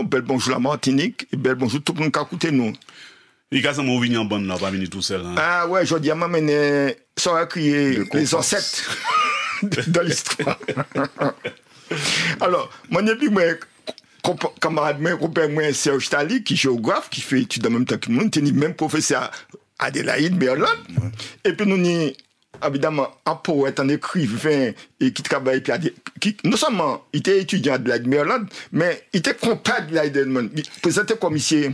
bel bonjour la Martinique, et bel bonjour tout le monde qui a écouté nous. Il y a mon vignon bon là, pas venir tout seul. Hein. Ah ouais, je dis à maman, ça a crié les ancêtres dans l'histoire. Alors, mon ami, camarade, mon compère, Serge Tali, qui est géographe, qui fait études en même temps que nous, il est même professeur à Adélaïde, Berlin. Ouais. Et puis nous, évidemment, un poète, un écrivain, et qui travaille, qui non seulement il était étudiant à Adélaïde, Berlin, mais il était comptable d'Adélaïde, il présentait comme ici.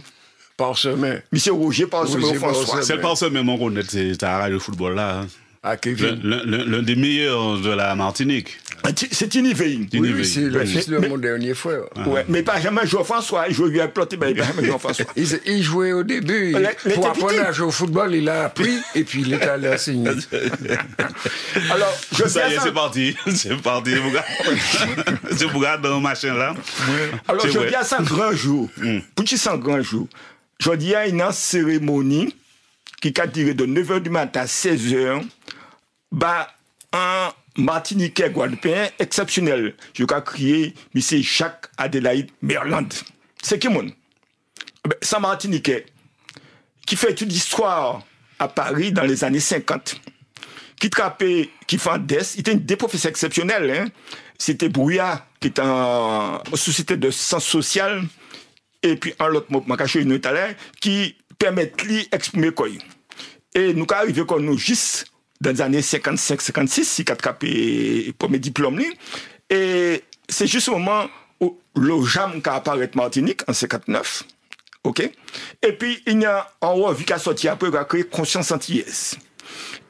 Parsemé. Monsieur Roger Parsemé François. C'est le Parsemé, mon connaît, c'est à le football là. Hein. À Kevin. L'un des meilleurs de la Martinique. C'est Tiniveille. Oui, c'est le fils de mon dernier frère. Ouais, mais pas jamais Jean-François. Il jouait à planter, mais pas jamais Jean-François. Il jouait au début. Pour apprendre à jouer au football, il a appris et puis il est allé enseigner. Alors, ça y est, c'est parti. C'est parti. C'est pour regarder dans le machin là. Alors, je dis à ça un grand jour. Petit sans grand jour. Je dis à une cérémonie qui a duré de 9h du matin à 16h. Bah, un Martiniquais guadeloupéen exceptionnel. Je vais crier, mais c'est Jacques Adélaïde Merland. C'est qui, mon? C'est un Martiniquais qui fait toute l'histoire à Paris dans les années 50. Qui trappait, qui fait un DES. Il était des professeurs exceptionnels. Hein. C'était Brouillard, qui est en société de sciences sociales. Et puis, un autre mot, qui permet de exprimer quoi. Et nous arrivons quand nous juste dans les années 55-56, il a attrapé le premier diplôme. Et c'est juste au moment où le JAM qui apparaît Martinique, en 59. OK? Et puis, il y a un revue qui a sorti après, qui a créé Conscience Antillaise.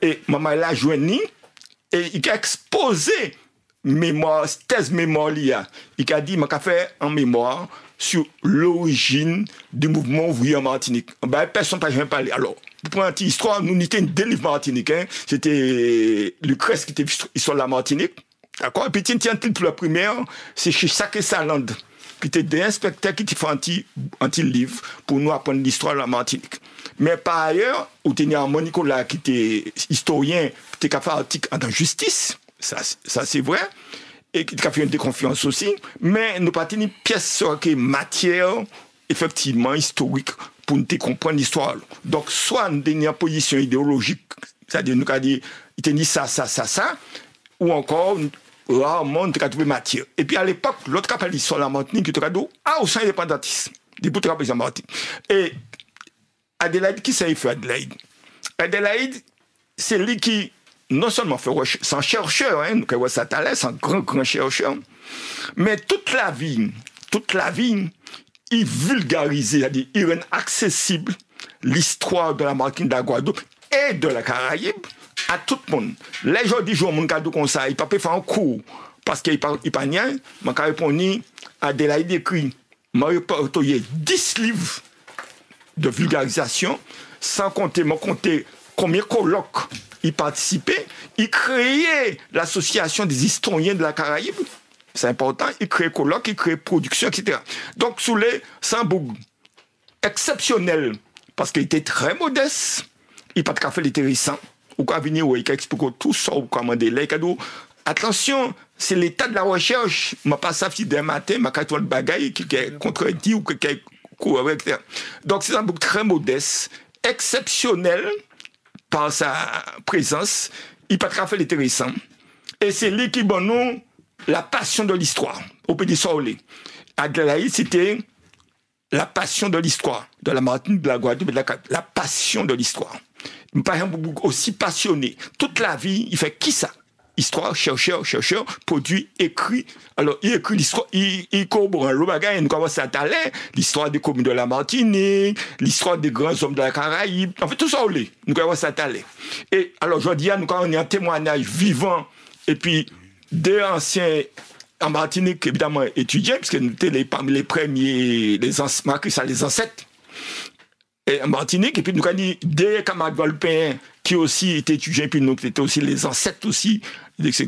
Et maman l'a joint, et il a exposé thèse mémoire. Il a dit, il a fait un mémoire sur l'origine du mouvement ouvrier en Martinique. Ben, personne n'a jamais parlé. Alors, pour une petite histoire, nous n'étions des livres martiniques. Hein. C'était Lucrèce qui était histoire de la Martinique. D'accord? Et puis, tiens, pour la première, c'est chez Sake Saland, qui était des inspecteurs qui fait un petit livre pour nous apprendre l'histoire de la Martinique. Mais par ailleurs, on tenait un Nicolas qui était historien, qui était fait un article en justice. Ça c'est vrai. Et qui a fait une déconfiance aussi, mais nous pas une pièce sur qui matière effectivement historique pour nous comprendre l'histoire. Donc, soit nous avons une position idéologique, c'est-à-dire nous avons dit, il dit ça, ou encore, rarement, nous avons trouvé matière. Et puis à l'époque, l'autre cap l'histoire de la Martinique, qui a dit, au sein indépendantiste, des bouts de la Martinique. Et Adélaïde, qui s'est fait Adélaïde? Adélaïde, c'est lui qui non seulement fait c'est un chercheur, hein, nous avons ça c'est un grand chercheur, mais toute la vie, il vulgarisait, c'est-à-dire il rend accessible l'histoire de la Martinique, de la Guadeloupe et de la Caraïbe à tout le monde. Les gens disent, mon cadeau comme ça, il ne peut pas faire un cours parce qu'il ne pas rien, mais quand il répond, Adélaïde écrit, Mario Portoyer, 10 livres de vulgarisation, sans compter combien de colloques il participait, il créait l'association des historiens de la Caraïbe, c'est important, il créait colloques, il créait production, etc. Donc, sous les Samboug, exceptionnel, parce qu'il était très modeste, il n'a pas fait l'intéressant, ou quand venir, il a expliqué tout ça, ou comment dire, là, il a dit, attention, c'est l'état de la recherche, je ne pas ça d'un matin, je ne pas bagaille qui est contredit ou qui est couru, etc. Donc, c'est un bouc très modeste, exceptionnel, par sa présence, il n'a pas fait l'intéressant. Et c'est lui qui donne nous la passion de l'histoire. On peut dire ça au lait. Adélaïde, c'était la passion de l'histoire, de la Martinique, de la Guadeloupe, la passion de l'histoire. Par exemple, aussi passionné. Toute la vie, il fait qui ça? Histoire, chercheur, produit, écrit. Alors, il écrit l'histoire, il corrobore le bagage, nous commençons à parler, l'histoire des communes de la Martinique, l'histoire des grands hommes de la Caraïbe, en fait, tout ça, nous commençons à parler. Et alors, je dis, nous, quand on est un témoignage vivant, et puis, des anciens en Martinique, évidemment, étudiants, parce que nous étions parmi les premiers, les ancêtres, et en Martinique, et puis nous avons dit des camarades guadeloupéens qui aussi étaient étudiants, puis nous étions aussi les ancêtres aussi, etc.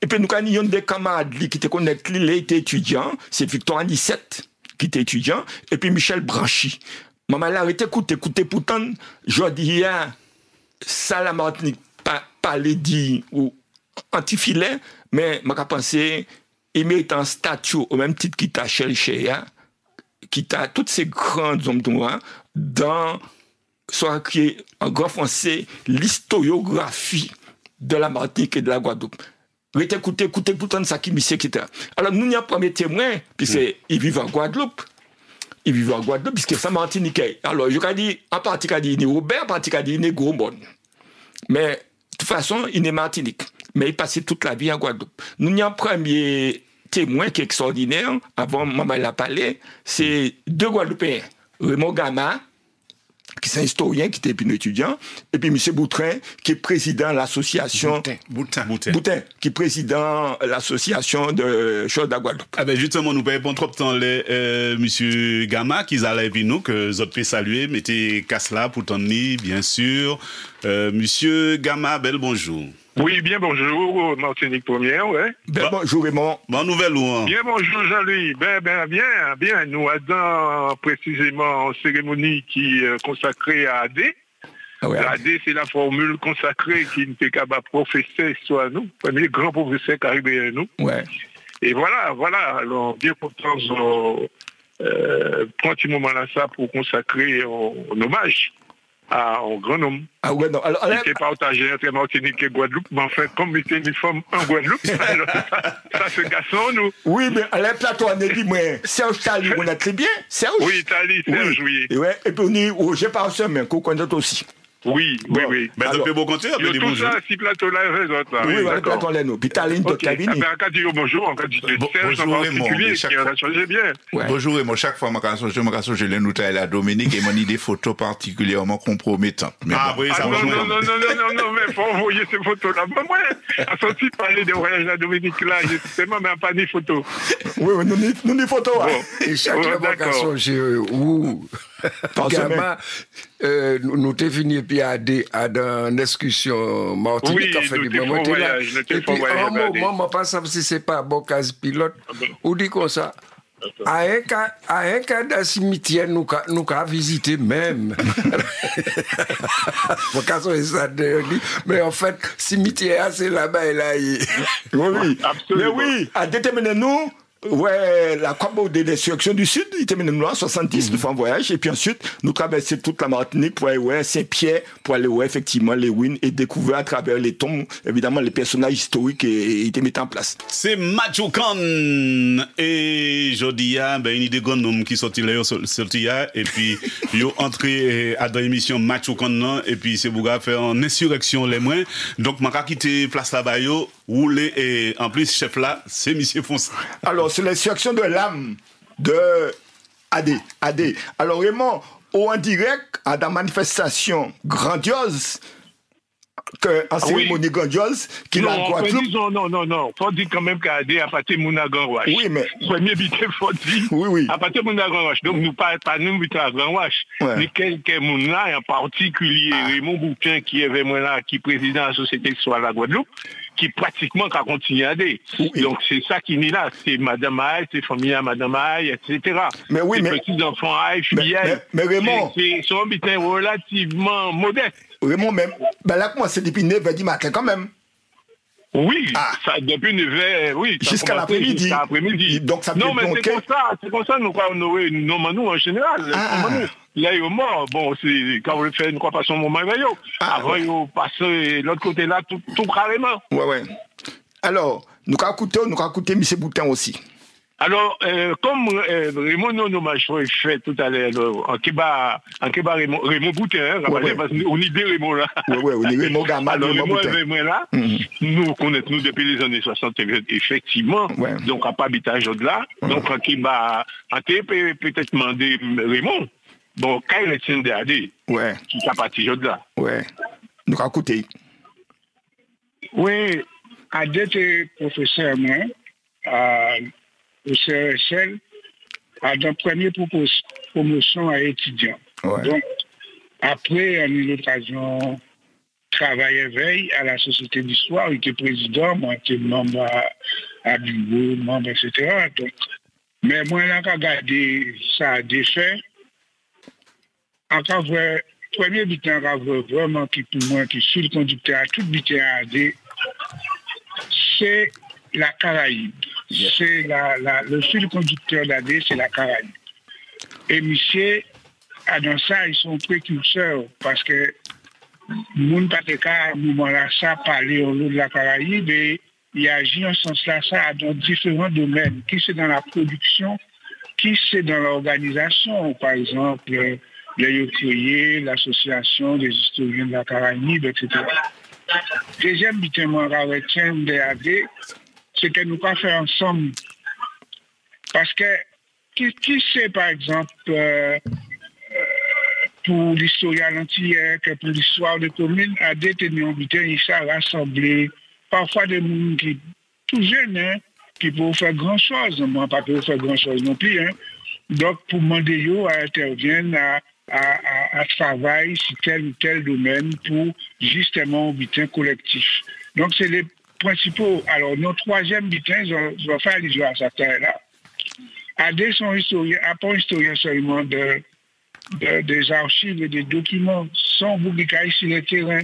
Et puis nous avons dit des camarades qui étaient connectés, ils étaient étudiants, c'est Victor Anicette qui était étudiant, et puis Michel Branchy. Maman l'a arrêté, écoutez, pourtant, je dis, ça la Martinique, pas les dit ou anti-filet, mais je pense il mérite un statut au même titre qu'il t'a cherché, qui t'a toutes ces grands hommes noirs dans soit qui en grand français l'historiographie de la Martinique et de la Guadeloupe. Écoutez tout le ça qui m'y etc. Alors nous n'y a premier témoin qui c'est ils vivent en Guadeloupe. Ils vivent en Guadeloupe puisque c'est Martiniquais. Alors je dis en partie il est Robert, en partie il est Gros-Bonne. Mais de toute façon, il est Martinique. Mais il passait toute la vie en Guadeloupe. Nous n'y a un premier témoin qui est extraordinaire, avant maman l'a parlé, c'est deux Guadeloupéens. Raymond Gama, qui est un historien, qui était un étudiant, et puis M. Boutrin, qui est président de l'association... Boutin. Qui est président de l'association de Chaude de Guadeloupe. Ah ben justement, nous ne pas trop de temps M. Gama, qui est là avec nous, que vous avez saluer, mettez casse là pour t'en bien sûr. Monsieur Gama, bel bonjour. Oui, bien bonjour, Martinique Première, ouais. Bonjour Raymond. Bonne nouvelle, hein? Bien bonjour Jean-Louis. Bien. Nous avons précisément une cérémonie qui est consacrée à AD. AD, c'est la formule consacrée qui nous est capable de professer soit nous, premier grand professeur qui arrive à nous. Ouais. Et voilà. Alors, bien content de prendre un moment là ça pour consacrer un hommage à un grand homme. Ah ouais, non. Alors, qui est partagé entre Martinique et Guadeloupe, mais enfin, comme il était une femme en Guadeloupe, ça se garçon, nous. Oui, mais à la plateau, on a dit, moi, Serge Tali, on a très bien. Serge. Oui, Tali, Serge, oui. Et puis on est Roger Parson, mais qu'on connaît aussi. Oui. Mais ça peut beaucoup continuer. Il y a tout ça, si plateau là, oui, voilà, plateau là, nous. Puis Tali, notre cabinet. En cas de bonjour, en cas de Serge en particulier, qui a changé bien. Bonjour, et moi, chaque fois, je l'ai noté à la Dominique et mon idée photo particulièrement compromettante. Ah oui, ça va. Non, mais faut envoyer ces photos-là. Moi, à sortir parler des voyages à la Dominique, là, justement, mais pas ni photo. Oui, nous ni photo. Et chaque fois qu'à songer, où Gama, nous t'es venu puis à une excursion Martinique, oui, et puis un moment, je pense que si c'est pas bon cas pilote, ou dit comme ça. À un cas de cimetière, nous avons visité même. Mais en fait, cimetière, c'est là-bas et là. Oui, absolument. Mais oui, à déterminer nous. Ouais, la Combo de l'insurrection du Sud, il termine nous en 70, nous faisons un voyage, et puis ensuite, nous traversons toute la Martinique pour aller voir Saint-Pierre, pour aller voir effectivement les ruines et découvrir à travers les tombes, évidemment, les personnages historiques et étaient mis en place. C'est Majoukan, et Jodia, une idée de homme qui sortit là, et puis, ils ont entré à dans l'émission Majoukan, et puis c'est pour faire une insurrection les moins. Donc, je vais quitter place là-bas, rouler, et en plus, chef là, c'est M. Fonse. Alors, c'est l'insurrection de l'âme de AD. Alors, vraiment, en direct, à la manifestation grandiose, en cérémonie grandiose, qui l'a Guadeloupe. Non. Faut dire quand même qu'AD a parti Mouna Grand Wash. Oui, mais. Premier bité, faut dire. Oui. A parti Mouna Grand Wash. Donc, nous pas nous bité à Grand Wash. Mais quelques Mouna, en particulier Raymond Boutin, qui est vraiment là, qui est président de la société sur la Guadeloupe, qui pratiquement a continué à aider. Oui. Donc c'est ça qui est là, c'est Madame Aïe, c'est famille à Madame Aïe, etc. Mais oui, les petits-enfants Aïe, filles mais Raymond... C'est un butin relativement modeste. Raymond, même, là, moi, c'est depuis 9h du matin quand même. Oui, ça, depuis 9h, oui. Jusqu'à l'après-midi. Donc ça non, mais c'est comme ça, nous en général. Là, il est mort. Bon, c'est quand vous faites une croix passion mon maillot. Avant, il passe l'autre côté là, tout carrément. Ouais. Alors, nous avons écouté M. Boutin aussi. Alors, comme Raymond Nonomage fait tout à l'heure, en Kéba Raymond Boutin, parce qu'on y dit Raymond là. Oui, on y dit Raymond Gama, Raymond Boutin. Là, nous connaissons nous depuis les années 60, effectivement, donc à pas habitage au-delà. Donc, en Kéba, peut-être demander Raymond. Bon, quand il est de AD, qui est parti au-delà. Ouais, nous avons écouté. Oui, AD était professeur, moi, au CRSL, à la première promotion à étudiants. Donc, après, on a eu l'occasion de travailler veille à la Société d'Histoire, il était président, moi, j'étais membre à bureau, membre, etc. Donc, mais moi, là, quand regardé ça a défait, encore premier butin, vraiment, qui pour moi, qui suit le conducteur à tout butin à AD, c'est la Caraïbe. C'est le fil conducteur d'AD, c'est la Caraïbe. Et monsieur, dans ça, ils sont précurseurs parce que moun pateka à moment-là, ça parler au lot de la Caraïbe et il agit en ce sens-là, ça dans différents domaines, qui c'est dans la production, qui c'est dans l'organisation, par exemple, les Yokoye, l'association des historiens de la Caraïbe, etc. Deuxième bitement retient DAD, c'est que nous pas faire ensemble. Parce que, qui c'est par exemple, pour l'histoire entière, que pour l'histoire de commune, à détenir en bitin, il s'est rassemblé parfois des gens qui tout jeunes, hein, qui peuvent faire grand-chose. Moi, pas pour faire grand-chose non plus. Hein. Donc, pour demander yo à intervenir à travailler sur tel ou tel domaine pour justement un butin collectif. Donc, c'est les principaux. Alors, notre troisième butin, je vais faire l'histoire à cette terre-là. AD sont historiens, pas historiens seulement des archives et des documents, sont publiés sur le terrain.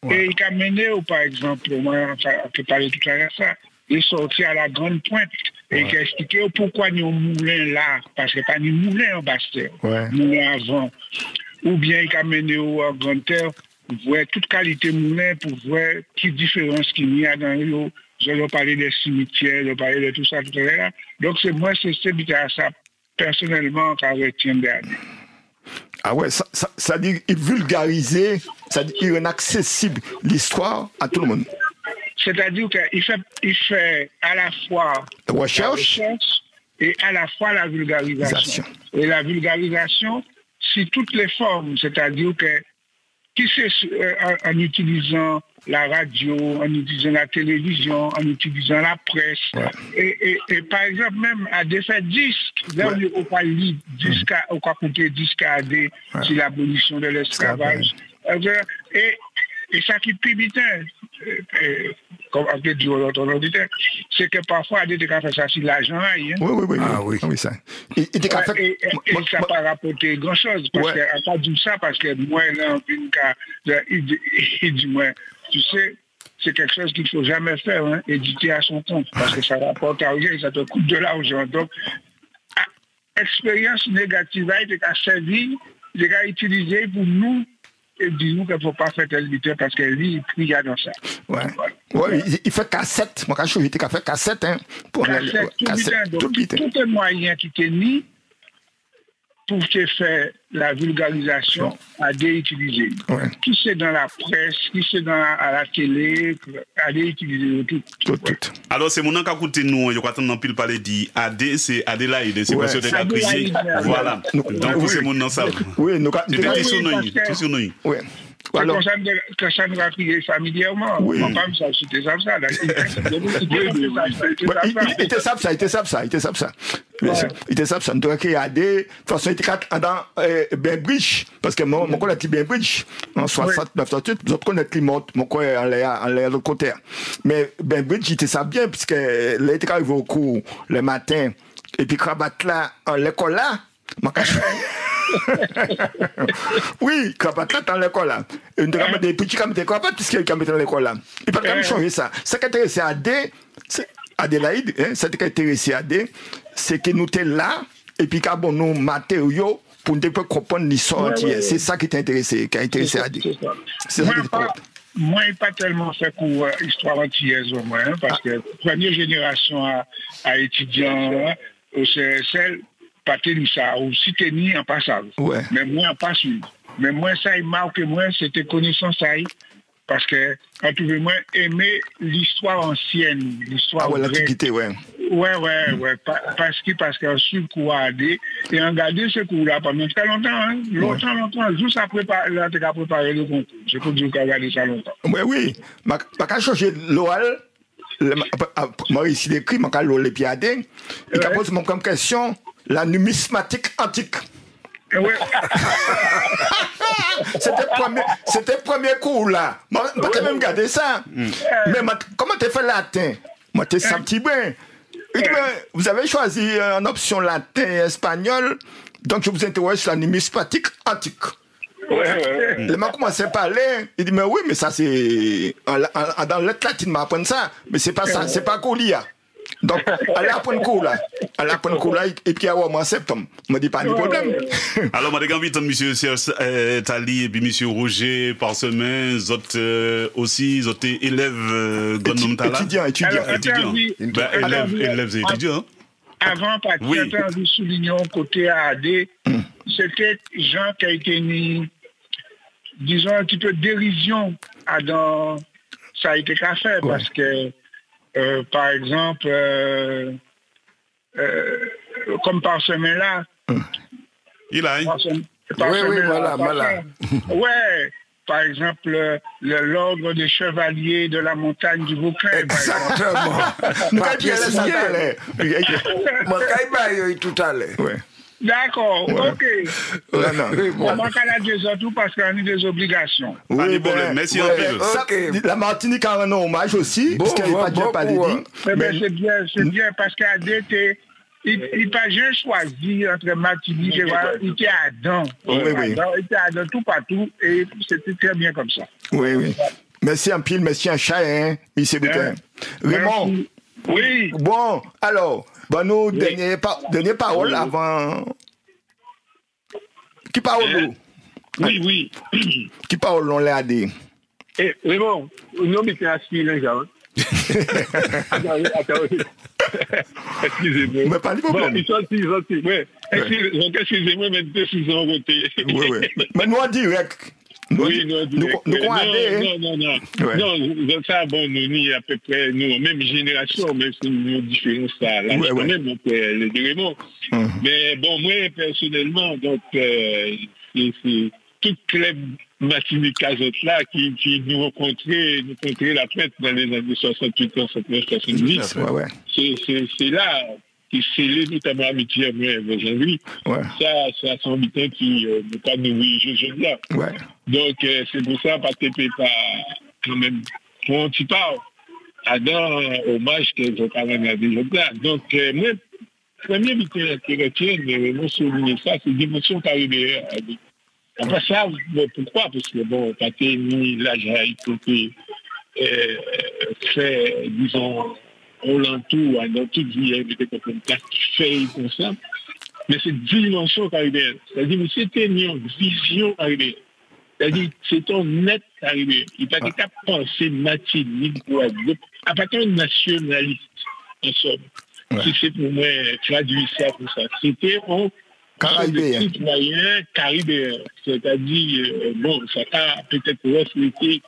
Ouais. Et il a mené, par exemple, moi, je parlais tout à l'heure ça, il est sorti à la grande pointe et il a expliqué pourquoi nous avons moulin là, parce que pas nous moulin en Bastère, moulin avant. Ou bien il a mené au Grande Terre, pour voir toute qualité moulin, pour voir quelle différence qu'il y a dans l'eau. Je vais parler des cimetières, je vais parler de tout ça, tout à l'heure. Donc c'est moi, c'est ça, personnellement, qui retient derrière. Ah ouais, ça dit vulgariser, ça dit rendre accessible l'histoire à tout le monde. C'est-à-dire qu'il fait à la fois la recherche et à la fois la vulgarisation. Et la vulgarisation, c'est toutes les formes, c'est-à-dire que qui c'est en utilisant la radio, en utilisant la télévision, en utilisant la presse. Ouais. Et par exemple, même à des faits disques, là où on peut lire disque, on peut compter disque à AD sur l'abolition de l'esclavage. Et ça qui est bien, comme on peut dire l'autre auditeur, c'est que parfois AD a fait ça sur l'argent. Hein? Oui, ça. Et ça n'a pas rapporté grand-chose. Parce qu'à pas dit ça, parce que moi, là, il dit, moi, tu sais, c'est quelque chose qu'il ne faut jamais faire, hein, éditer à son compte, parce que ça rapporte à rien, ça te coûte de l'argent. Donc, expérience négative, il a servi, il a utilisé pour nous, et dis-nous qu'il ne faut pas faire tel butin, parce que lui, il prie dans ça. Ouais, il fait cassette. Moi, quand je suis il a fait cassette, hein, pour cassette, tout les moyens qui étaient mis pour te faire la vulgarisation à déutiliser. Ouais. Qui c'est dans la presse, qui c'est à la télé, à déutiliser tout. Alors, c'est mon nom qui a coûté nous, je crois que nous avons parlé d'AD, c'est Adélaïde, c'est monsieur de la cuisine. Voilà. Donc, c'est mon nom ça. Oui, nous avons sur nous. Oui. Alors, que ça nous a crié familièrement. Oui. Mon femme, ça, c'était ça. Il était ça. Il était ça. Nous devons créer AD. De toute façon, il était dans Bainbridge. Parce que mon collègue était Bainbridge. En 69, 68. Nous connaissons les montes. Mon collègue en l'air de l'autre côté. Mais Bainbridge, il était ça bien. Puisque là, il était arrivé au cours le matin. Et puis, cravate là, l'école là, oui, cravate là dans l'école là. Et nous avons des petits cravates puisqu'il y a dans l'école là. Il ne peut pas changer ça. Ce qui est intéressé à Adélaïde, ce qui est intéressé à AD, c'est que nous sommes là et puis qu'il y a nos matériaux pour nous comprendre l'histoire entière. C'est ça qui est intéressé, qui a intéressé à AD. C'est ça qui est moi, je n'ai pas tellement fait pour l'histoire entière, parce que la première génération à étudiants au CSL, pas tenu ça, ou si tenu en passage. Ouais. Mais moi, en pas suivi. Mais moi, ça, il marque moi, c'était connaissance ça. Parce que, en tout cas, moi, aimer l'histoire ancienne, l'histoire vraie. L'antiquité, Ouais. Parce qu'en suivre cours AD, et en garder ce cours-là pendant très longtemps, hein. Longtemps, juste après, là, tu as préparé le concours. Je peux dire qu'on a gardé ça longtemps. Oui. Je vais changer l'oral. Moi, ici, l'écrit, je vais l'oral et puis AD. Il pose comme question la numismatique antique. Ouais. C'était le premier cours là. Moi, je vais même garder ça. Mais comment tu fais latin? Moi, tu es un petit brin. Vous avez choisi une option latin et espagnol, donc je vous interroge sur la numismatique antique. Il m'a commencé à parler, il dit, mais oui, mais ça c'est. Dans lettre latine, m'apprendre ça, mais c'est pas ça, c'est pas Colia. Donc, allez apprendre cours là. Allez apprendre cours là, et puis au mois de septembre. Je me dis pas de problème. Alors, je vais inviter M. Tali et puis M. Roger par semaine, aussi, élèves, étudiants. Élèves et étudiants. Avant, j'ai envie de souligner côté AD, c'était gens qui a été mis, disons, un petit peu de dérision dans ça a été qu'à faire, parce que, par exemple, comme par semaine là, il a voilà. Ouais, par exemple, l'ordre des chevaliers de la montagne du Bouquin. Exactement. Nous avons tout à l'heure. D'accord, ok. On manque à la désordre parce qu'on a des obligations. Oui, merci. La Martinique a un hommage aussi, parce qu'elle n'est pas déjà parlé. Mais c'est bien, parce qu'AD, il n'a pas jamais choisi entre Martinique et il était à Adam. Il était à Adam tout partout, et c'était très bien comme ça. Oui. Merci un pile, merci un chat, hein, ici, Raymond. Oui. Bon, alors, nous, dernière parole avant. Qui parle? Oui. Qui parle, on l'a dit. Raymond, nous, mais c'est assis, les gens. Attends. Excusez-moi. Mais pas de problème. Ils sont ouais. Excusez-moi, mais 2 6 voté. Oui. Mais nous en direct. Oui, non. Non, ça, bon, nous, à peu près, nous, même génération, même si nous différons ça, là, quand même, donc, les Raymond. Mais bon, moi, personnellement, donc, c'est toute club Martinique là qui nous rencontrait la fête dans les années 68, 69, 70. C'est là qui scellait notamment amitié avec Jean-Louis. Ça, c'est un butin qui nous pas nourri je là. Donc, c'est pour ça, parce que pas quand même, pour un petit part, Adam, hommage que je parle à des gens là. Donc, moi, premier butin qui retient, mais non souligner ça, c'est dimension caribéenne. Après ça, pourquoi? Parce que, bon, quand tu es mis l'âge à écouter, fait, disons, au l'entour, dans toute vie, qui fait comme ça. Mais c'est dimension caribéenne. C'est-à-dire, c'était une vision caribéenne. C'est-à-dire, c'est un net caribéen. Il n'a pas qu'à penser Martinique, Guadeloupe, à partir de nationaliste, en somme. Si c'est pour moi, traduire ça pour ça. C'était un citoyen caribéen. C'est-à-dire, bon, ça a peut-être reflété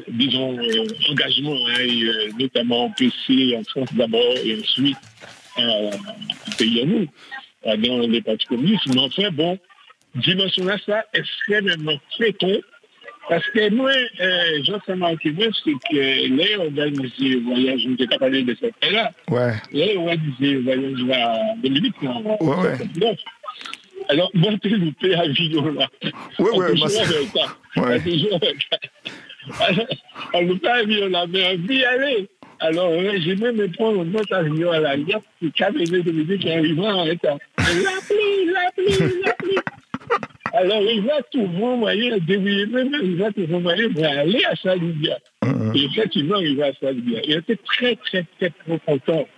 disons, engagement, notamment en PC, en France d'abord, et ensuite en pays à nous, dans les partis communistes. Mais enfin, bon, dimension là, ça extrêmement fécond, parce que moi, j'ai remarqué, c'est que là, on organise le voyage, je ne t'ai pas parlé de cette là. Là, on organise le voyage à Dominique, alors, montez loupé à Villon là. On loupé à Villon là, mais on vit aller. Alors, j'ai même prendre un autre avion à la gare, qui cabinet de l'idée qui arrive en état. La pluie. Alors, il va trouver un moyen de débrouiller, il va trouver un moyen d'aller à Salibia. Et effectivement, il va à Salibia. Il était très, très, très, très content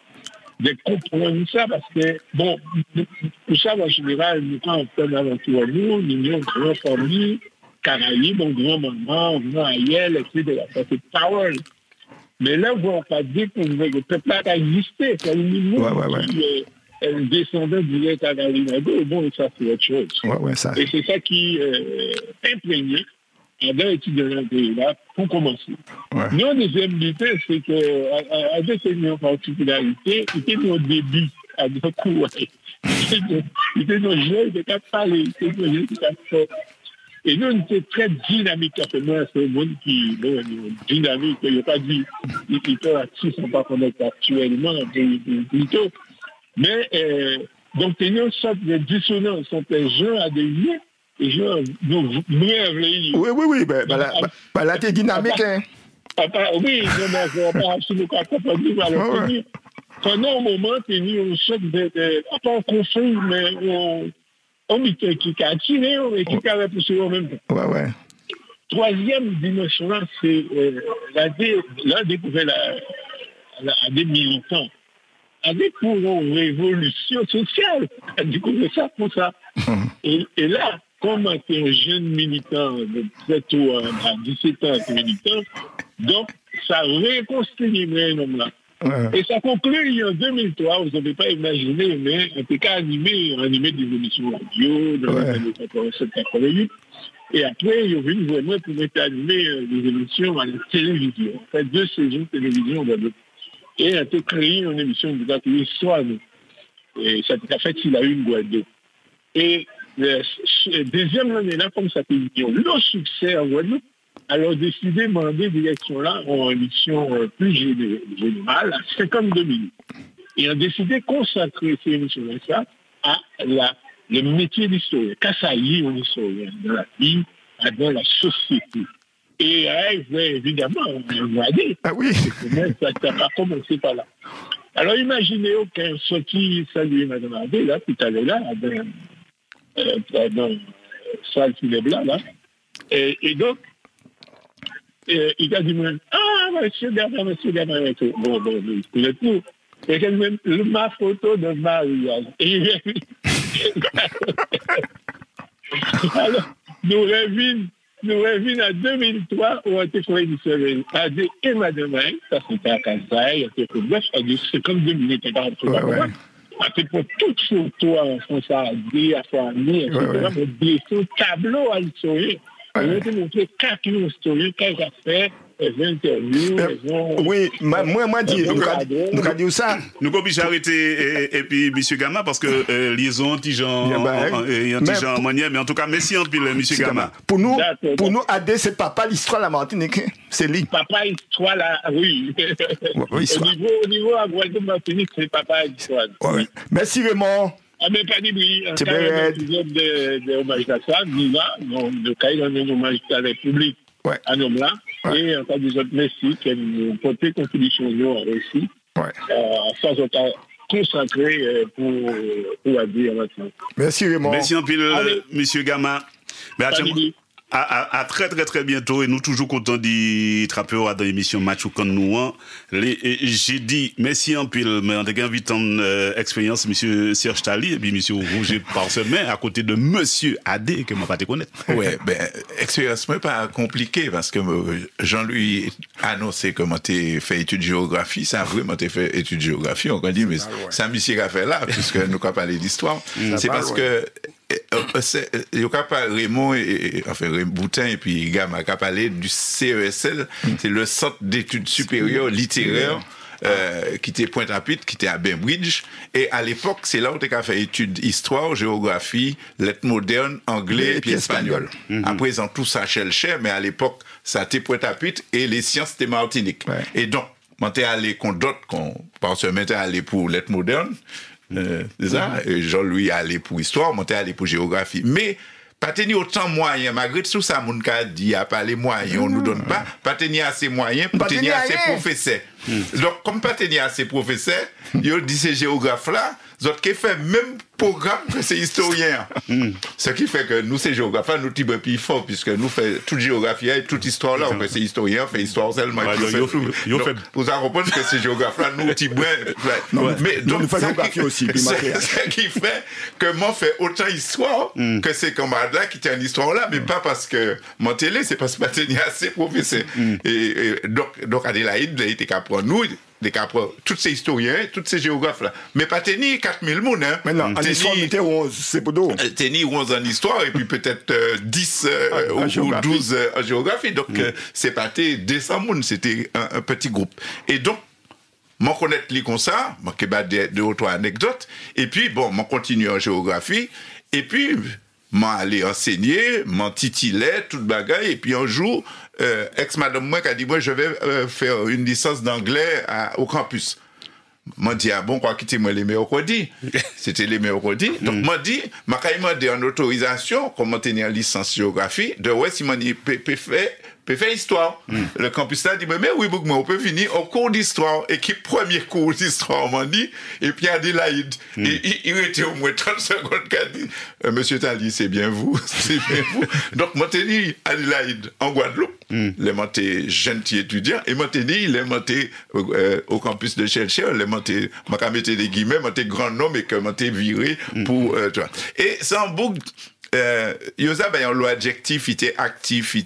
de comprendre ça, parce que, bon, tout ça, en général, nous, quand on fait l'aventure, nous avons une grande famille, Caraïbes, un grand-maman, un grand aïel, etc. Ça, c'est parole. Mais là, on va pas découvrir que le peuple a existé. C'est une immense descendant du Caraïbes. Bon, ça, c'est autre chose. Et c'est ça qui imprégné dans l'étude de l'intérêt là, pour commencer. Notre deuxième butin, c'est qu'avec une particularité, il était au début, à deux coups. Il était nos jeunes, il était qu'à parler, il était nos jeunes qui étaient forts. Et nous, on était très dynamique. Moi, c'est un monde qui est dynamique. Il n'y a pas dit qu'ils sont actifs, ils ne sont pas connectés actuellement, plutôt. Mais, donc, il y a une sorte de dissonance entre les gens à des lieux. Et je nous oui, là, t'es dynamique, hein. Oui, on pas absolument pas comprendre, pendant un moment, t'es mis au choc pas en conflit, mais on mit qui a tiré et qui a repoussé en même temps. Troisième dimension, c'est la découverte à des militants, à des pour une révolution sociale. Du coup, c'est ça pour ça. Et là, comme tu es un jeune militant, très tôt, à 17 ans, tu es militant, donc ça réconcilie un homme là. Et ça conclut en 2003, vous n'avez pas imaginé, mais on peut animer des émissions radio dans les années 87-88. Et après, il y a eu vraiment pour animer des émissions à la télévision. En fait, 2 saisons de télévision. Et on a créé une émission de l'histoire. Et ça a fait qu'il a eu une Guadeloupe. Et deuxième année là, comme ça fait le succès en Guadeloupe, alors décidé de demander direction là en émission plus générale, à 52 minutes. Et on a décidé de consacrer ces émissions-là à le métier d'historien. Qu'est-ce ça y est, un historien dans la vie, dans la société. Et évidemment, on va dire. Ah oui. Ça n'a pas commencé par là. Alors imaginez qu'un sorti saluer Mme Adé, là, tout à l'heure, là, dans salle Philibert, là. Et donc, il a dit, monsieur Gama, bon, je connais tout. Et même ma photo de mariage. Alors, nous revenons à 2003 où on a été fait une semaine. Adé et Madame Aïe, ça c'était à Kazaï, c'est comme 2 minutes, c'est pour toute photo en France à Adé, à Famille, etc. Des tableaux à l'historien. On a montré 4 historiens, 4 affaires, des interviews, oui, moi, dit, nous avons dit ça. Nous avons obligé d'arrêter, et puis, M. Gama, parce que liaison, anti-Jean, manière, mais en tout cas, merci en pile, M. Gama. Pour nous, Adé, c'est papa l'histoire de la Martinique. C'est lui. Papa l'histoire, là, oui. Au niveau à Guadeloupe-Martinique, c'est papa l'histoire. Merci, Raymond. Ah, mais pas dit, oui. En cas de hommage à ça, nous, de cas, il y a un hommage à la République, à nous là. Et en cas des autres, merci, qui nous porté contribution au récit. Sans autant consacré pour dire maintenant. Merci, Raymond. Merci en pile, M. Gama. À très très très bientôt et nous toujours contents d'y trapper dans l'émission Match ou nous. J'ai dit merci en pile, mais on a invité en expérience monsieur Serge Tali et puis monsieur Roger Parsemin à côté de monsieur Adé que moi pas te connaître. Ouais, expérience moi pas compliqué parce que Jean-Louis annoncé comment t'es fait études de géographie, ça vraiment t'es fait études de géographie, on a dit mais ça monsieur a fait là puisque nous avons parlé d'histoire. C'est parce que il y a Raymond Boutin et puis Gama qui a parlé du CESL, c'est le Centre d'études supérieures littéraires qui était Pointe-à-Pitre, qui était à Bainbridge, et à l'époque c'est là où tu as fait études histoire, géographie, lettres modernes, anglais et puis espagnol. À présent tout ça cher, mais à l'époque ça était Pointe-à-Pitre et les sciences c'était Martinique. Et donc, on t'es allé parce que m'était allé pour lettres modernes. C'est ça, Jean-Louis allé pour histoire, monté allé pour géographie. Mais pas tenir autant moyens, malgré tout ça, mon cas dit, à pas les moyens, on nous donne pas tenir assez moyens pour tenir assez professeurs. Donc, comme pas tenir assez professeurs, ils disent ces géographes-là, autres qui fait même programme que ces historiens. Ce qui fait que nous, ces géographes, nous, petit peu plus fort, puisque nous faisons toute géographie et toute histoire là, que ces historiens fait histoire seulement. Vous allez comprendre que ces géographes-là, nous, petit peu. Mais donc, nous faisons géographie aussi. Ce qui fait que moi, fait autant histoire que ces camarades-là qui tiennent l'histoire là, mais pas parce que mon télé, c'est parce que je n'ai assez professeur. Et donc, Adélaïde, il était qu'à prendre nous. Tous ces historiens, tous ces géographes-là. Mais pas tenir 4000 mounes, hein. Maintenant, en histoire, on était 11, c'est pour nous. Tenir 11 en histoire, et puis peut-être 10 ou 12 en géographie. Donc, c'est pas 200 mounes, c'était un petit groupe. Et donc, m'en connaître les comme ça, m'en deux ou trois anecdotes, et puis, bon, m'en continue en géographie, et puis, m'en aller enseigner, m'en titiller, toute bagaille, et puis un jour, ex-madame moi qui a dit, moi, je vais faire une licence d'anglais au campus. M'a dit, ah bon, quoi, quittez-moi les mercredis. C'était les mercredis. Donc, m'a dit, m'a demandé en autorisation, comment tenir licence géographie, de ouais, si m'a dit, peut peut faire histoire. Le campus là dit, mais oui, on peut venir au cours d'histoire, équipe premier cours d'histoire, on m'a dit, et puis Adélaïde. Et il était au moins 30 secondes qu'a dit, Monsieur Tali, c'est bien vous, c'est bien vous. Donc, moi, t'ai dit Adélaïde en Guadeloupe, les montés gentil étudiants, et moi, t'ai dit, les montés au campus de Chelsea, les montés, moi, mettais des guillemets, montés grand nom, et que montés viré pour, toi. Et sans boucle, Yosa, ben, l'adjectif, il était actif,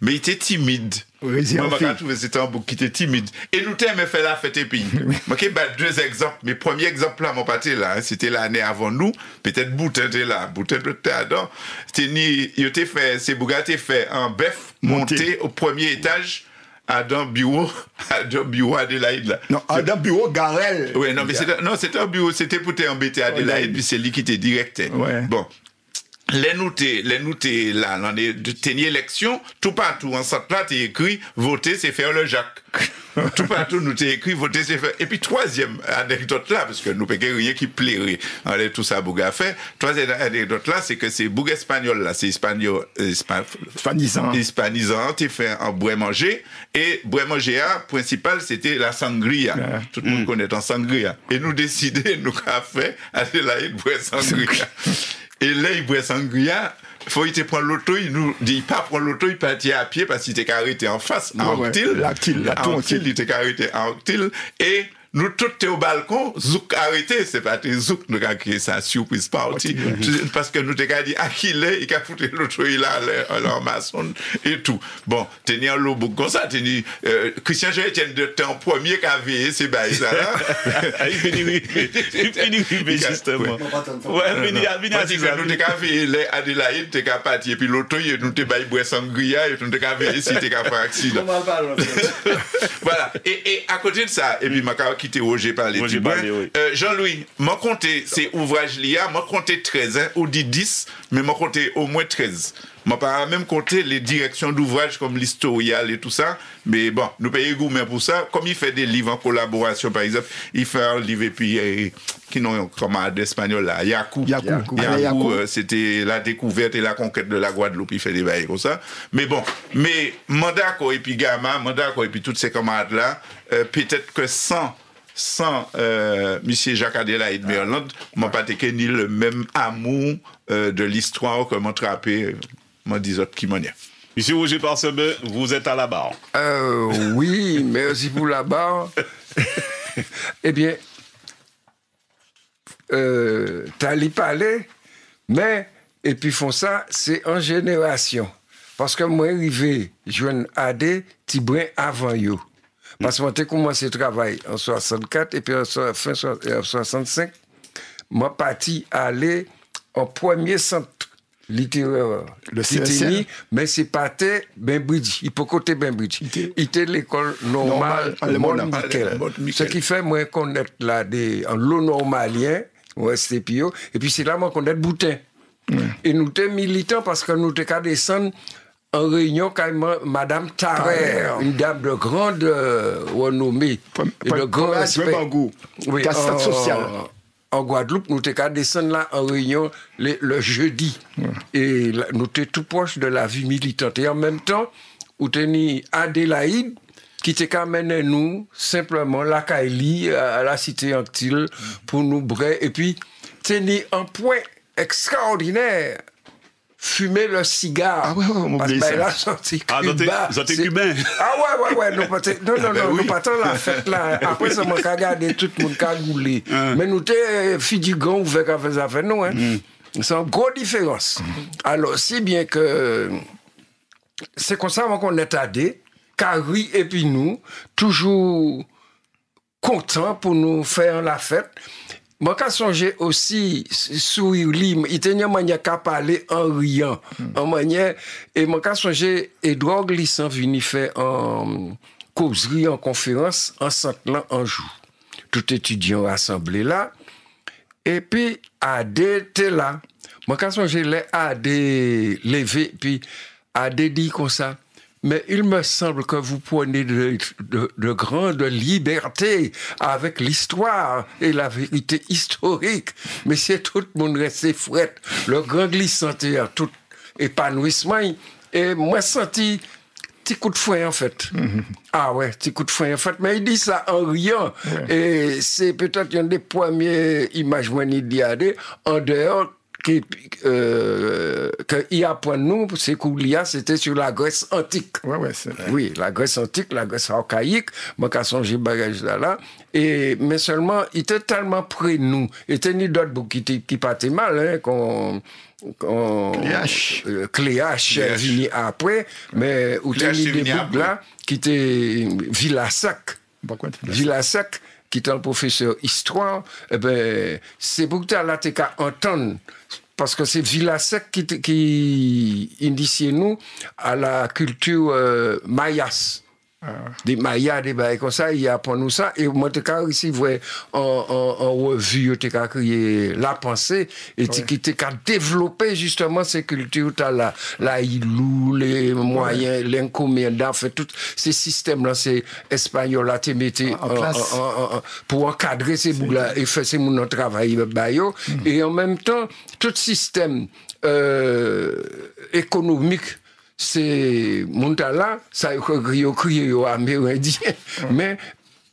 mais il était timide. Oui, moi, je trouve que c'était un bouc qui était timide. Et nous t'aimons faire la fête et puis. Ok, ben, 2 exemples. Mes premiers exemples là, mon pâté là, hein, c'était l'année avant nous. Peut-être Boutin était là. Boutin était là. C'était c'est Bouga t'es fait un bœuf monté au premier étage. Adam Bureau Adélaïde là. Non, Adam Bureau Garel. Oui, non, mais c'était un bureau, c'était pour t'embêter Adélaïde, puis c'est lui qui était directeur. Ouais. Bon. Les noutés là, dans les élections, tout partout, en sorte là, t'es écrit, voter, c'est faire le Jacques. Tout partout, nous t'es écrit, voter, c'est faire. Et puis, troisième anecdote là, parce que nous payons rien qui plairait, tout ça, Bouga fait. Troisième anecdote là, c'est que c'est Bouga espagnol là, c'est hispanisant, t'es fait en bois manger, et bois manger principal, c'était la sangria. Yeah. Tout le monde connaît en sangria. Et nous décidons, nous, qu'a fait, Adélaïde boire sangria. Et là, il boit sangria, faut il te prendre l'auto, il nous dit pas prendre l'auto, il partit à pied parce qu'il était arrêté en face, à Octil. Il était arrêté à Octil. Et nous tous t'es au balcon, Zouk arrêté, c'est pas tes Zouk, nous avons créé ça, surprise party. Parce que nous t'es dit, à qui l'est, il a foutu l'auto, il a leur maçon et tout. Bon, tenir l'eau comme ça, tenir, Christian Jean-Étienne de temps premier qu'a veillé, c'est bail ça là. Il finit, justement. Ouais, nous t'es qu'à veiller, Adélaïde, t'es qu'à partir, et puis l'auto, nous t'es bail bois sangria, et nous t'es qu'à veiller si t'es qu'à faire accident. Voilà. Et à côté de ça, et puis ma quitté Roger par les petits Jean-Louis, mon compté, c'est ouvrage l'IA, mon compté 13, hein, ou dit 10, mais mon compté au moins 13. Moi, pas même compter les directions d'ouvrage comme l'historial et tout ça, mais bon, nous payons gourmet pour ça. Comme il fait des livres en collaboration, par exemple, il fait un livre et puis, qui n'ont comme d'espagnol là, Yakou, c'était la découverte et la conquête de la Guadeloupe, il fait des bails comme ça. Mais bon, Mandako et puis Gama, Mandako et puis toutes ces camarades là, peut-être que sans Monsieur Jacques Adélaïde Merland, m'a pas été ni le même amour de l'histoire que m'a trappé, m'a dit autres qui m'en est. Monsieur Roger Parsemé, vous êtes à la barre. Oui, merci pour la barre. Eh bien, t'as l'y parler, mais, et puis font ça, c'est en génération. Parce que moi, arrivé, je viens AD, Tibrin avant you. Parce que moi, j'ai commencé le travail en 64 et puis en fin 65, moi, parti aller au premier centre littéraire de Titini, mais c'est pas Bainbridge, il peut côté Bainbridge. Il était l'école normale Mont-Michel. Ce qui fait, moi, connaître là en l'eau normalien, STPO, et puis c'est là, moi, connaître Boutin. Et nous étions militants parce que nous étions descendre en réunion avec Madame Tarrer, une dame de grande renommée et de grand respect. Oui, social. En Guadeloupe, nous étions descendre là en réunion le jeudi. Et nous étions tout proches de la vie militante. Et en même temps, nous tenions Adélaïde, qui était quand même nous, simplement, la Kaili, à la cité Anctil, pour nous briller. Et puis, tenions un point extraordinaire. Fumer le cigare. Ah ouais, on parce que ça. là, sorti Cuba. Vous êtes cubain. Ah ouais. Non, nous pas la fête là. Après, ça m'a regardé tout le monde cagoulé. Mais nous t'es fidigant ouvert qu'à faire ça fait nous, hein. C'est une grosse différence. Alors, si bien que c'est comme ça qu'on est adé, Carrie et puis nous, toujours contents pour nous faire la fête. Moi, quand songé aussi, sourire, il tenait une manière qu'à parler en riant, en manière, et moi, quand songé, Edouard Glissant venu faire en causerie, en conférence, en Saint-Lan, en jour. Tout étudiant rassemblé là, et puis, Adé était là. Moi, quand songé, Adé levé, puis Adé dit comme ça, mais il me semble que vous prenez de grandes libertés avec l'histoire et la vérité historique. Mais c'est tout le monde resté fouette. Le grand glissant, tout épanouissement. Et moi, senti petit coup de fouet, en fait. Ah ouais, petit coup de fouet, en fait. Mais il dit ça en riant. Et c'est peut-être une des premières images, moi, il dit, en dehors, qu'il y a pour nous, c'est qu'Oulia, c'était sur la Grèce antique. Oui, la Grèce antique, la Grèce archaïque, moi, qui a songé bagage là. Mais seulement, il était tellement près de nous. Il était ni d'autres qui partaient mal, hein, Cléache est venu après, mais où t'as mis des boucles là, qui était Villassac. Villassac, qui était un professeur histoire, eh ben, c'est pour que là, t'es qu'à entendre. Parce que c'est Villassac qui initiait nous à la culture mayas. Des Mayas, des bails comme ça, il y a pour nous ça. Et moi, tu as ici, en revue, tu as créé la pensée, et tu as développé justement ces cultures, la ilou, les moyens, l'incommandant, fait tous ces systèmes-là, c'est espagnol, là, tu mettais pour encadrer ces bouts-là et faire ces mon travail, et en même temps, tout système économique, c'est Montala, ça y crié amérindien, mais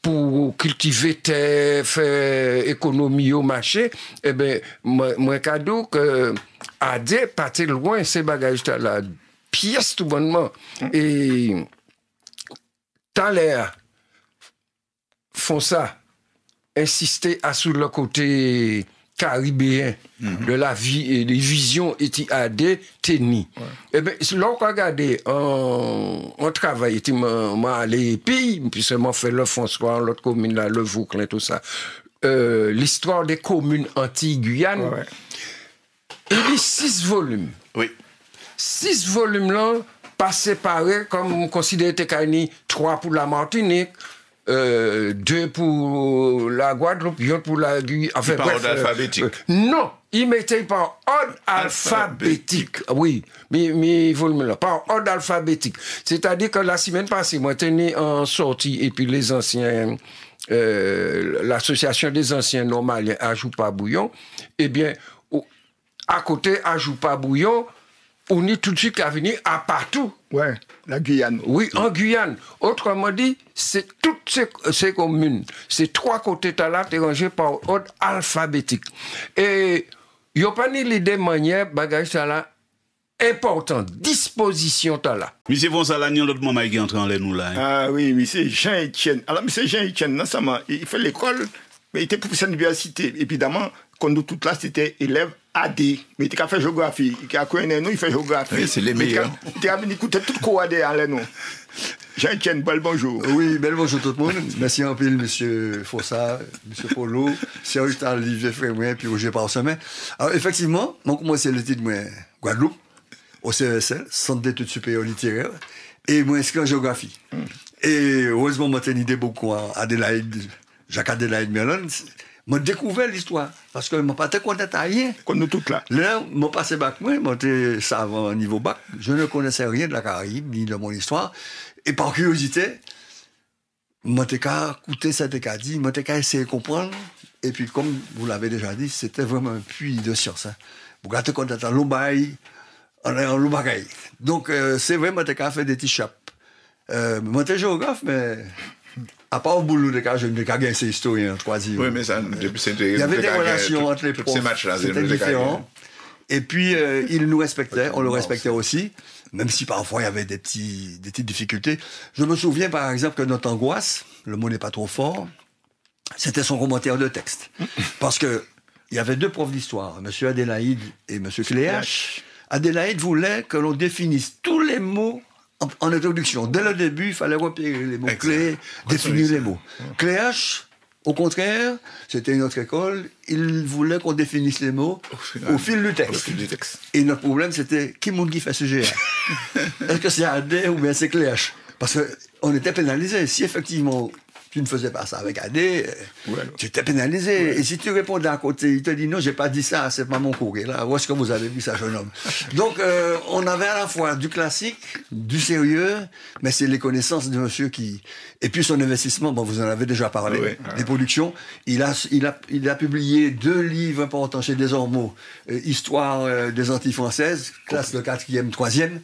pour cultiver terre, faire économie au marché, eh ben, moi, cadeau que Adé, partir loin, ces bagages là, pièce tout bonnement. Et, t'as l'air, font ça, insister à sur le côté caribéen de la vie et des visions et AD tenus. Eh bien, lorsqu'on regarde on travaille, moi allé pays, puis seulement fait le François, l'autre commune là, le Vauclin, tout ça. L'histoire des communes anti-Guyane. Il y a 6 volumes. Oui. 6 volumes là, pas séparés, comme on considère que 3 pour la Martinique, 2 pour la Guadeloupe, 1 pour la Guyane. Enfin, par ordre alphabétique. Non, il mettait par ordre alphabétique. Oui, mais volume-là, par ordre alphabétique. C'est-à-dire que la semaine passée, moi, j'étais en sortie, et puis les anciens, l'association des anciens normaliens à Joupa-Bouillon, eh bien, à côté, à Joupa-Bouillon, on est tout de suite à venir à partout. Ouais, la Guyane. Oui, en Guyane. Autrement dit, c'est toutes ces communes. Ces 3 côtés là, rangés par ordre alphabétique. Et il n'y a pas ni l'idée manière, bagage là, important, disposition là. Monsieur Fonsala, il y a l'autre moment qui est entré en l'air nous là. Ah oui, mais c'est Jean-Étienne. Alors, monsieur Jean-Étienne, non seulement, il fait l'école, mais il était professeur d'université. Évidemment, quand nous toutes là, c'était élève AD, mais il a fait géographie. Il a connu nous, il fait géographie. Oui, c'est les meilleurs. Il a venu écouter tout quoi AD à l'air nous. Jean-Étienne, bel bonjour. Oui, bel bonjour tout le monde. Merci en pile, monsieur Fossa, monsieur Polo, Serge Olivier Frémouin, puis Roger Parsemin. Alors, effectivement, moi, c'est le titre de Guadeloupe, au CESL, Centre d'études supérieures littéraires, et moi, inscrit en géographie. Et heureusement, moi, j'ai une idée beaucoup à Adélaïde, Jacques Adélaïde Merlin. J'ai découvert l'histoire, parce que je ne m'ai pas connu à rien. Comme nous toutes là. Là, je passé bac, moi, j'étais savant au niveau bac. Je ne connaissais rien de la Caraïbe, ni de mon histoire. Et par curiosité, je m'étais écouté ce que tu dit, je m'étais essayé de comprendre. Et puis, comme vous l'avez déjà dit, c'était vraiment un puits de science. Hein. Vous regardez quand on est en Lobaï, en Lobagaï. Donc, c'est vrai, je m'étais fait des petits chapes. Je suis géographe, mais... À part au boulot de cas, je ne gagné ces historiens, troisième. Oui, mais ça, depuis c'était. Il y avait des relations entre les profs. Ces matchs-là, c'était différent. Et puis, ils nous respectaient, on le respectait aussi, même si parfois il y avait des petites difficultés. Je me souviens, par exemple, que notre angoisse, le mot n'est pas trop fort, c'était son commentaire de texte. Parce que il y avait 2 profs d'histoire, M. Adélaïde et M. Cléache. Adélaïde voulait que l'on définisse tous les mots en introduction. Dès le début, il fallait repérer les mots-clés, définir les mots. Cléache, au contraire, c'était une autre école, il voulait qu'on définisse les mots au fil du texte. Et notre problème, c'était qui monde qui fait ce sujet? Est-ce que c'est Adé ou bien c'est Cléache? Parce qu'on était pénalisés. Si effectivement tu ne faisais pas ça avec Adé, tu étais pénalisé. Ouais. Et si tu répondais à côté, il te dit non, j'ai pas dit ça, c'est pas mon courrier là. Où est-ce que vous avez vu ça, jeune homme? Donc on avait à la fois du classique, du sérieux, mais c'est les connaissances de monsieur qui... Et puis son investissement, bon, vous en avez déjà parlé, des productions. Il a publié 2 livres importants chez Des Ormeaux, Histoire des Antilles françaises, classe de 4e, 3e.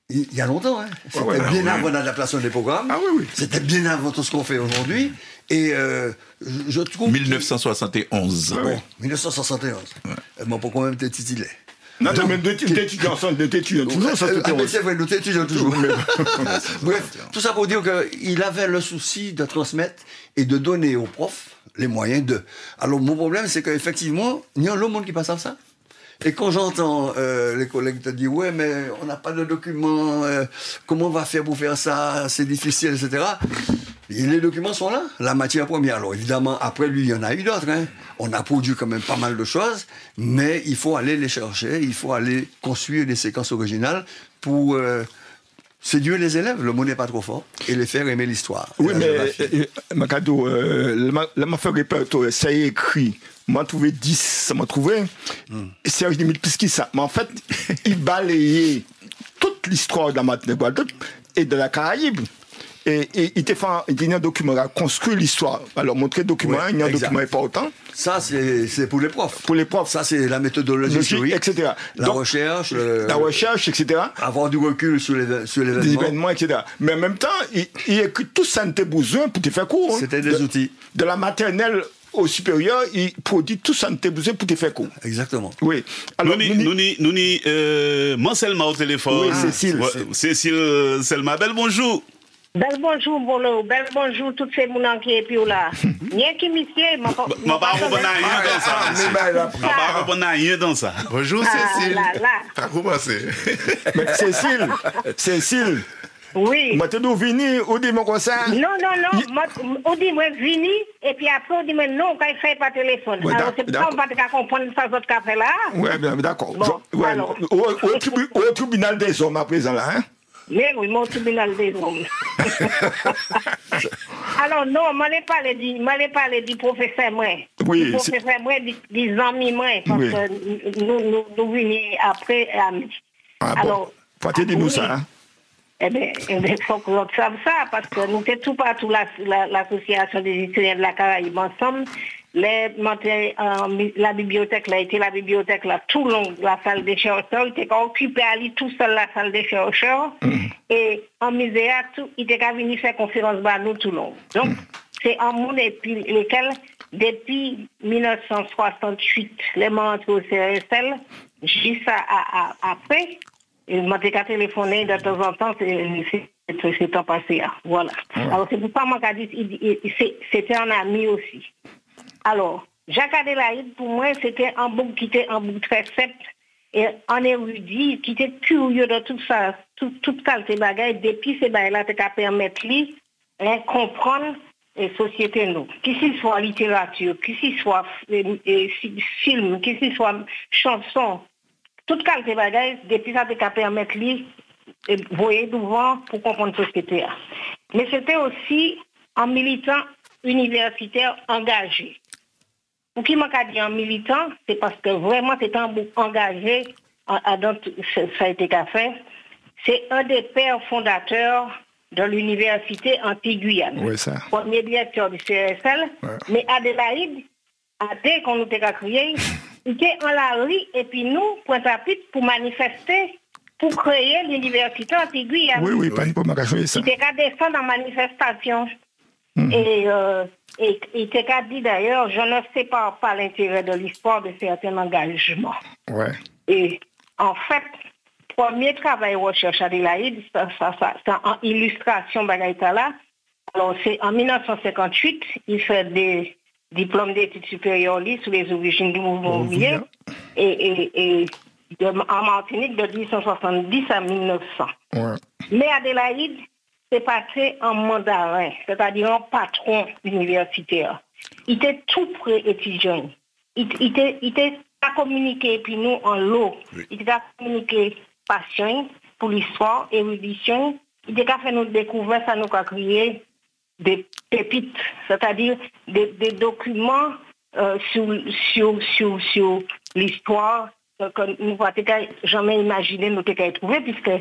Il y a longtemps, hein. C'était bien avant l'adaptation des programmes. Ah oui. C'était bien avant tout ce qu'on fait aujourd'hui. Et je trouve... 1971. Bon, 1971. Bon, pour quand même t'es titillé. Non, mais deux étudiants toujours, ça c'était mais c'est vrai, nous étudiants toujours. Bref, tout ça pour dire qu'il avait le souci de transmettre et de donner aux profs les moyens de... Alors, mon problème, c'est qu'effectivement, il y a le monde qui passe à ça. Et quand j'entends les collègues te dire « Ouais, mais on n'a pas de documents, comment on va faire pour faire ça, c'est difficile, etc. » Et les documents sont là, la matière première. Alors évidemment, après lui, il y en a eu d'autres. Hein. On a produit quand même pas mal de choses, mais il faut aller les chercher, il faut aller construire des séquences originales pour séduire les élèves, le mot n'est pas trop fort, et les faire aimer l'histoire. Oui, mais Macado, m'a fait répertoire, ça est écrit. M'a trouvé 10, ça m'a trouvé. Serge limite plus que ça. Mais en fait, il balayait toute l'histoire de la Martinique Guadeloupe et de la Caraïbe. Et il y a un document à construire l'histoire. Alors, montrer le document, il y a un document important. Ça, c'est pour les profs. Pour les profs. Ça, c'est la méthodologie historique, etc. La recherche, etc. Avoir du recul sur l'événement. Des événements, etc. Mais en même temps, il écrit tout ça que tu as besoin pour te faire cours. C'était des outils. De la maternelle au supérieur, il produit tout ça que tu as besoin pour te faire cours. Exactement. Oui. Alors, moi, Selma au téléphone. Oui, Cécile. Cécile Selma. Belle bonjour. Bel bonjour, Bolo. Bel bonjour, toutes ces mounans qui est puis là. Rien qui monsieur, m'a pas compris rien dans ça. Bonjour, Cécile. T'as commencé. Mais Cécile. Oui. Moi, tu dois venir, ou dis-moi comme ça. Non. On dit moi venir, et puis après, on dit moi non, quand il fait pas téléphone. Ouais, alors, c'est pas on va te comprendre ça, votre café là. Oui, d'accord. Bon, Au tribunal des hommes à présent là, hein? Mais oui, mon tribunal des hommes. Alors non, m'allez parler du professeur moi. Oui. Du professeur moi, des amis moi, parce que nous venons après amis. Alors, faut dire-nous ça, hein? Eh bien, il faut que l'autre sache ça, parce que nous sommes tout partout l'association des étudiants de la Caraïbe ensemble. La bibliothèque là, était la bibliothèque là, tout le long de la salle des chercheurs, il était occupé à aller tout seul la salle des chercheurs. Et en misère, il était venu faire conférence par nous tout le long. Donc, c'est un monde lesquels, depuis 1968, les membres entrés au CRSL, juste après, il m'a téléphoné de temps en temps, c'est temps passé. Voilà. Alors, c'est pour ça que je dis, c'était un ami aussi. Alors, Jacques Adélaïde, pour moi, c'était un bouc qui était un bouc très simple et un érudit qui était curieux de tout ça, toute qualité de bagaille. Depuis ces bagailles-là, tu as permettre lui comprendre la société, nous. Qu'il soit littérature, qu'il soit film, qu'il soit chanson, toute qualité de bagaille, depuis ça, tu as permettre lui voyer devant pour comprendre la société. Mais c'était aussi un militant universitaire engagé. Pour qui m'a dit un militant, c'est parce que vraiment c'est un bouc engagé dans ça a été fait. C'est un des pères fondateurs de l'université Antilles-Guyane. Oui, ça. Premier directeur du CRSL. Ouais. Mais Adélaïde, dès qu'on nous a créé, il était en la rue et puis nous, Pointe-à-Pitre, pour manifester, pour créer l'université Antilles-Guyane. Oui, pas pour m'arracher ça. Il était qu'à descendre en manifestation. Et il t'a dit d'ailleurs, je ne sais pas l'intérêt de l'histoire de certains engagements. Ouais. Et en fait, premier travail recherche Adélaïde, c'est en illustration bagaïta là. Alors c'est en 1958, il fait des diplômes d'études supérieures sur les origines du mouvement ouvrier et en Martinique de 1870 à 1900. Ouais. Mais Adélaïde, c'est passé en mandarin, c'est-à-dire un patron universitaire. Il était tout près étudiant. Il était à communiquer, puis nous en l'eau. Il était à communiquer passion pour l'histoire, érudition. Il était à faire nous découvrir, ça nous a créé des pépites, c'est-à-dire des documents sur l'histoire que nous n'avons jamais imaginé nous trouver, puisque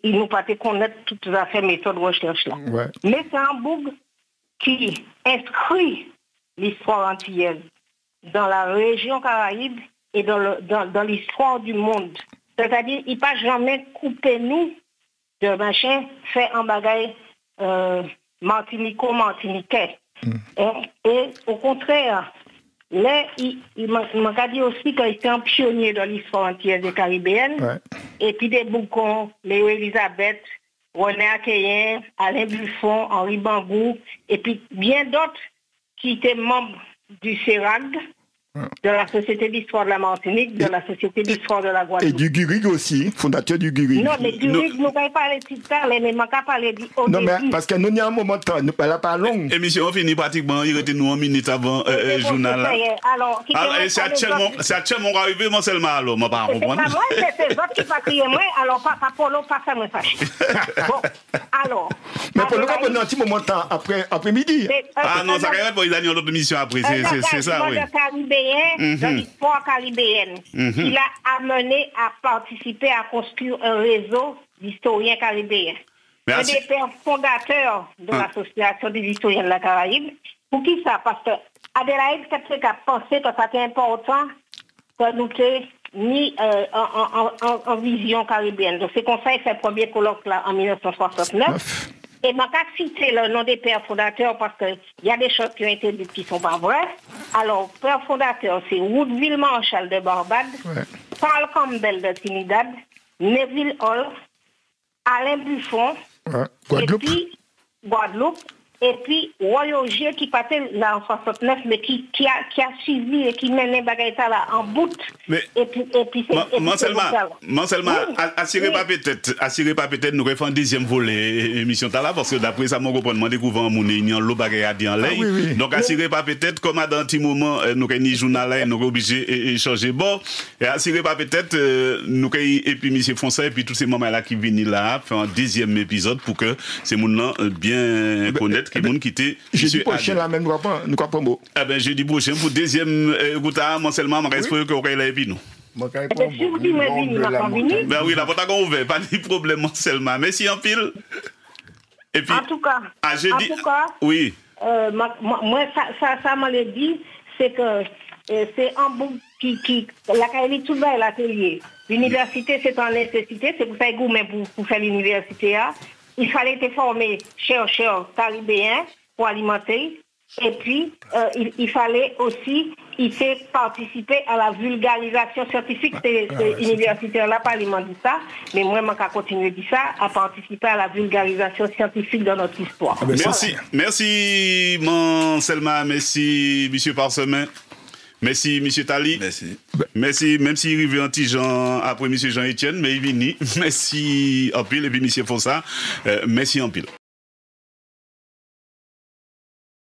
il nous pas connaître toutes les affaires méthodes de recherche là. Ouais. Mais c'est un bouc qui inscrit l'histoire antillaise dans la région Caraïbe et dans l'histoire du monde. C'est-à-dire, il n'a pas jamais coupé nous de machin, fait un bagage martinico-martiniquais. Et au contraire, là, il m'a dit aussi qu'il était un pionnier dans l'histoire entière des Caribéennes. Ouais. Et puis des boucons, Léo Elisabeth, René Akeyen, Alain Buffon, Henri Bangou, et puis bien d'autres qui étaient membres du CERAG, de la Société d'Histoire de la Martinique, de la Société d'Histoire de la Guadeloupe. Et du Gurig aussi, fondateur du Gurig. Non, mais Gurig, nous n'avons pas parlé de ça, mais nous n'avons pas parlé du haut. Non, mais parce que nous, il y a un moment de temps, nous ne parlons pas long. Émission finie pratiquement, il était nous en minute avant le journal. Alors, c'est actuellement arrivé, moi seulement, alors, moi pas comprendre. C'est pas moi, c'est les autres qui pas crier moi, alors pas Polo, pas ça, moi fâche. Bon, alors. Mais pour nous, on a un petit moment de temps après-midi. Ah non, ça arrive pas, il a une autre émission après, c'est ça, oui. Dans l'histoire caribéenne, il a amené à participer à construire un réseau d'historiens caribéens. Un des pères fondateurs de l'Association des historiens de la Caraïbe. Pour qui ça? Parce que Adélaïde, c'est a pensé que c'était important que nous ayons mis en vision caribéenne. Donc c'est comme ça qu'il fait le premier colloque là en 1969. Et je vais citer le nom des pères fondateurs parce qu'il y a des choses qui ont été dites qui ne sont pas vraies. Alors, père fondateur, c'est Woodville Marshall de Barbade, Paul Campbell de Trinidad, Neville Hall, Alain Buffon, Guadeloupe. Et puis Guadeloupe, et puis Roy Augier qui partait là en 69, mais qui a suivi et qui mène les bagages là en bout. Mais et puis seulement, assurez pas peut-être, nous refait un deuxième volet émission là, parce que d'après ça, mon comprendre, découvert mon union, l'eau bagaille à dire là. Donc, assurez pas peut-être, comme à dans un petit moment, nous avons ni journal là, nous sommes obligés d'échanger. Bon, et assurez pas peut-être, nous avons, et puis M. Fonsa, et puis tous ces moments là qui viennent là, faire un deuxième épisode pour que ces gens-là bien connaître. Jeudi prochain, là même, nous ne croyons pas mot. Eh bien, jeudi prochain, pour deuxième goûta, moi seulement, je reste que vous là et puis nous. Si vous dites, ben oui, la porte a ouvert, pas de problème, seulement. Merci en pile. Et puis, en tout cas, oui. Moi, ça m'a dit, c'est que c'est un bout qui la Caraïbe tout bas l'atelier. L'université, c'est en nécessité, c'est pour ça que pour faire l'université. Il fallait être formé chercheurs caribéens pour alimenter. Et puis, il fallait aussi participer à la vulgarisation scientifique. C'est universitaire là, pas dit ça, mais moi, je vais continuer de dire ça, à participer à la vulgarisation scientifique de notre histoire. Merci. Voilà. Merci, mon Selma. Merci, M. Parsemin. Merci, M. Tali. Merci, même s'il arrive un petit Jean après M. Jean-Étienne, mais il vient. Merci en pile, et puis M. Fonsa. Merci en pile.